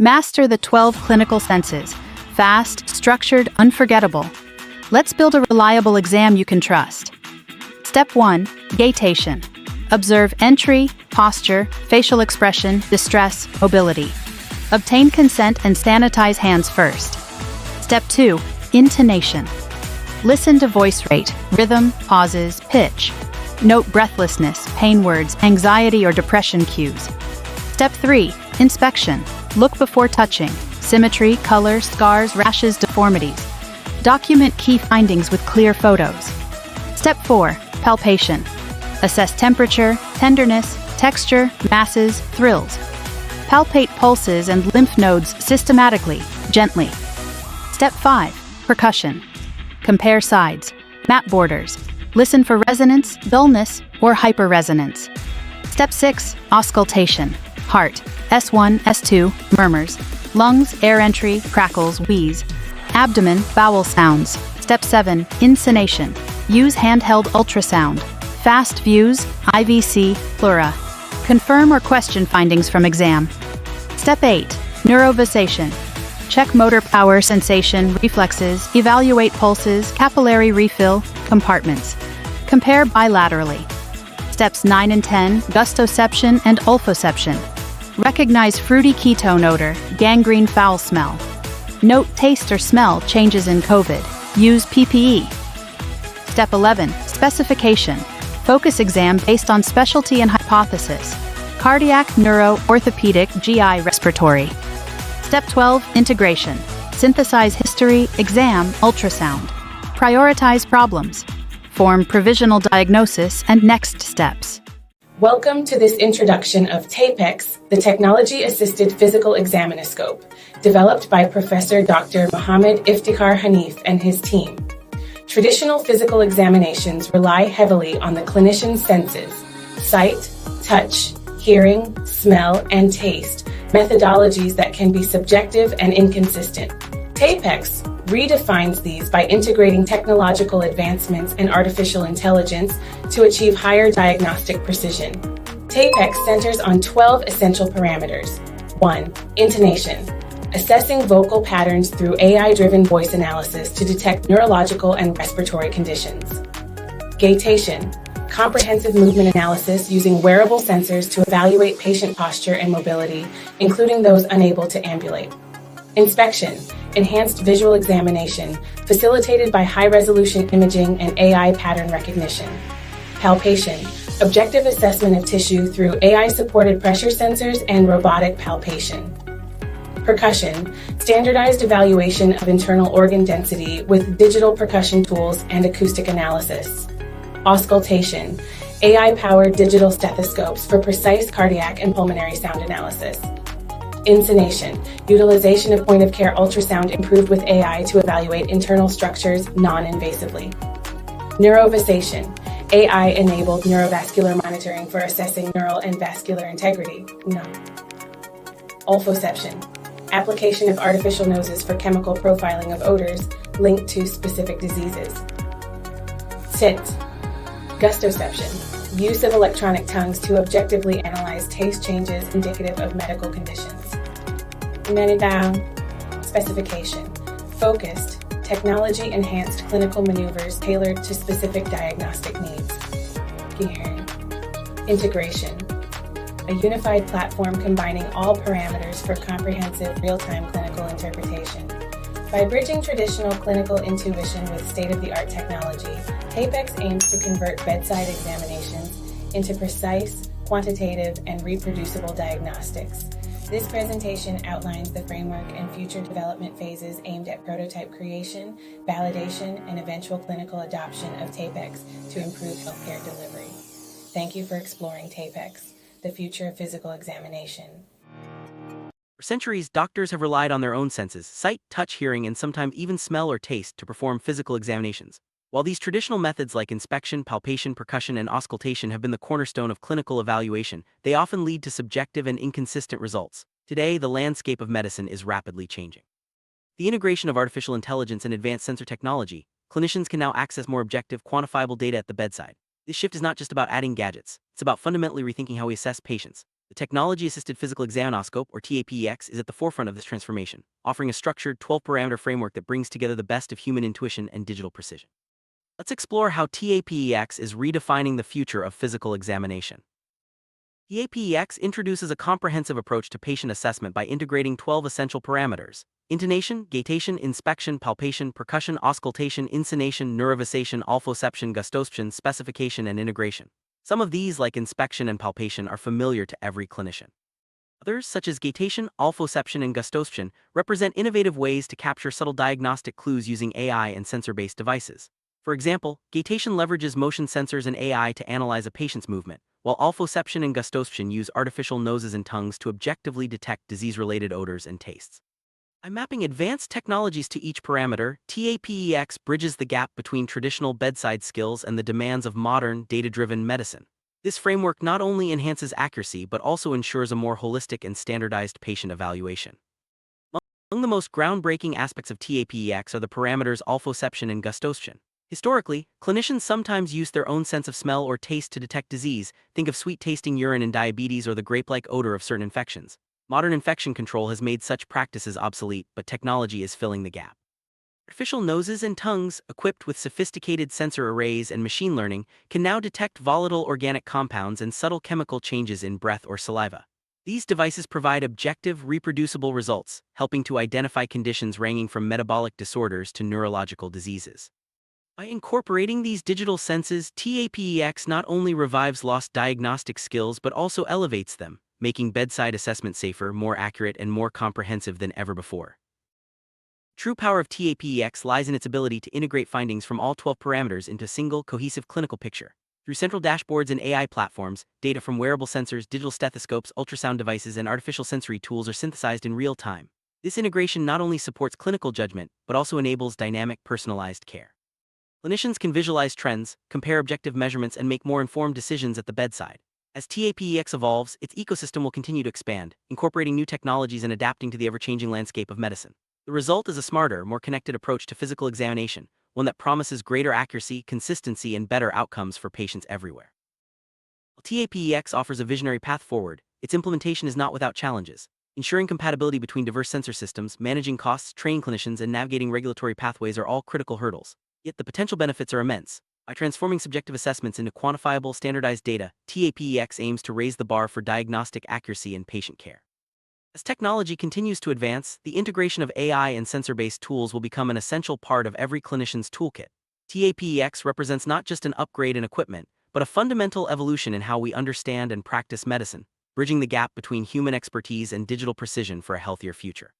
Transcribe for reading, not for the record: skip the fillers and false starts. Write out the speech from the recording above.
Master the 12 clinical senses. Fast, structured, unforgettable. Let's build a reliable exam you can trust. Step 1. Gatation. Observe entry, posture, facial expression, distress, mobility. Obtain consent and sanitize hands first. Step 2. Intonation. Listen to voice rate, rhythm, pauses, pitch. Note breathlessness, pain words, anxiety or depression cues. Step 3. Inspection. Look before touching. Symmetry, color, scars, rashes, deformities. Document key findings with clear photos. Step 4. Palpation. Assess temperature, tenderness, texture, masses, thrills. Palpate pulses and lymph nodes systematically, gently. Step 5. Percussion. Compare sides, map borders. Listen for resonance, dullness, or hyperresonance. Step 6. Auscultation. Heart, S1, S2, murmurs. Lungs, air entry, crackles, wheeze. Abdomen, vowel sounds. Step 7. Insonation. Use handheld ultrasound. Fast views, IVC, pleura. Confirm or question findings from exam. Step 8. Neurovasation. Check motor power, sensation, reflexes, evaluate pulses, capillary refill, compartments. Compare bilaterally. Steps 9 and 10. Gustoception and olfaception. Recognize fruity ketone odor, gangrene foul smell. Note taste or smell changes in COVID. Use PPE. Step 11. Specification. Focus exam based on specialty and hypothesis. Cardiac, neuro, orthopedic, GI, respiratory. Step 12. Integration. Synthesize history, exam, ultrasound. Prioritize problems. Form provisional diagnosis and next steps. Welcome to this introduction of TAPEX, the Technology-Assisted Physical Examinoscope, developed by Professor Dr. Mohammed Iftikhar Hanif and his team. Traditional physical examinations rely heavily on the clinician's senses: sight, touch, hearing, smell, and taste, methodologies that can be subjective and inconsistent. TAPEX redefines these by integrating technological advancements and artificial intelligence to achieve higher diagnostic precision. TAPEX centers on 12 essential parameters. 1. Intonation. Assessing vocal patterns through AI-driven voice analysis to detect neurological and respiratory conditions. Gatation. Comprehensive movement analysis using wearable sensors to evaluate patient posture and mobility, including those unable to ambulate. Inspection. Enhanced visual examination, facilitated by high-resolution imaging and AI pattern recognition. Palpation. Objective assessment of tissue through AI-supported pressure sensors and robotic palpation. Percussion. Standardized evaluation of internal organ density with digital percussion tools and acoustic analysis. Auscultation. AI-powered digital stethoscopes for precise cardiac and pulmonary sound analysis. Insonation. Utilization of point-of-care ultrasound improved with AI to evaluate internal structures non-invasively. Neurovasation. AI-enabled neurovascular monitoring for assessing neural and vascular integrity. No. Olfaception. Application of artificial noses for chemical profiling of odors linked to specific diseases. SIT. Gustoception. Use of electronic tongues to objectively analyze taste changes indicative of medical conditions. Down. Specification. Focused, technology-enhanced clinical maneuvers tailored to specific diagnostic needs. Integration. A unified platform combining all parameters for comprehensive real-time clinical interpretation. By bridging traditional clinical intuition with state-of-the-art technology, TAPEX aims to convert bedside examinations into precise, quantitative, and reproducible diagnostics. This presentation outlines the framework and future development phases aimed at prototype creation, validation, and eventual clinical adoption of TAPEX to improve healthcare delivery. Thank you for exploring TAPEX, the future of physical examination. For centuries, doctors have relied on their own senses, sight, touch, hearing, and sometimes even smell or taste to perform physical examinations. While these traditional methods like inspection, palpation, percussion, and auscultation have been the cornerstone of clinical evaluation, they often lead to subjective and inconsistent results. Today, the landscape of medicine is rapidly changing. The integration of artificial intelligence and advanced sensor technology, clinicians can now access more objective, quantifiable data at the bedside. This shift is not just about adding gadgets, it's about fundamentally rethinking how we assess patients. The technology-assisted physical examinoscope, or TAPEX, is at the forefront of this transformation, offering a structured 12-parameter framework that brings together the best of human intuition and digital precision. Let's explore how TAPEX is redefining the future of physical examination. TAPEX introduces a comprehensive approach to patient assessment by integrating 12 essential parameters: intonation, gaitation, inspection, palpation, percussion, auscultation, insonation, neurovisation, olfaception, gustoception, specification, and integration. Some of these, like inspection and palpation, are familiar to every clinician. Others, such as gaitation, olfaception, and gustoception, represent innovative ways to capture subtle diagnostic clues using AI and sensor-based devices. For example, gaitation leverages motion sensors and AI to analyze a patient's movement, while olfaception and gustoception use artificial noses and tongues to objectively detect disease-related odors and tastes. By mapping advanced technologies to each parameter, TAPEX bridges the gap between traditional bedside skills and the demands of modern, data-driven medicine. This framework not only enhances accuracy but also ensures a more holistic and standardized patient evaluation. Among the most groundbreaking aspects of TAPEX are the parameters olfaception and gustoception. Historically, clinicians sometimes used their own sense of smell or taste to detect disease. Think of sweet-tasting urine in diabetes or the grape-like odor of certain infections. Modern infection control has made such practices obsolete, but technology is filling the gap. Artificial noses and tongues, equipped with sophisticated sensor arrays and machine learning, can now detect volatile organic compounds and subtle chemical changes in breath or saliva. These devices provide objective, reproducible results, helping to identify conditions ranging from metabolic disorders to neurological diseases. By incorporating these digital senses, TAPEX not only revives lost diagnostic skills but also elevates them, making bedside assessment safer, more accurate, and more comprehensive than ever before. True power of TAPEX lies in its ability to integrate findings from all 12 parameters into a single, cohesive clinical picture. Through central dashboards and AI platforms, data from wearable sensors, digital stethoscopes, ultrasound devices, and artificial sensory tools are synthesized in real time. This integration not only supports clinical judgment, but also enables dynamic, personalized care. Clinicians can visualize trends, compare objective measurements, and make more informed decisions at the bedside. As TAPEX evolves, its ecosystem will continue to expand, incorporating new technologies and adapting to the ever-changing landscape of medicine. The result is a smarter, more connected approach to physical examination, one that promises greater accuracy, consistency, and better outcomes for patients everywhere. While TAPEX offers a visionary path forward, its implementation is not without challenges. Ensuring compatibility between diverse sensor systems, managing costs, training clinicians, and navigating regulatory pathways are all critical hurdles. Yet the potential benefits are immense. By transforming subjective assessments into quantifiable, standardized data, TAPEX aims to raise the bar for diagnostic accuracy and patient care. As technology continues to advance, the integration of AI and sensor-based tools will become an essential part of every clinician's toolkit. TAPEX represents not just an upgrade in equipment, but a fundamental evolution in how we understand and practice medicine, bridging the gap between human expertise and digital precision for a healthier future.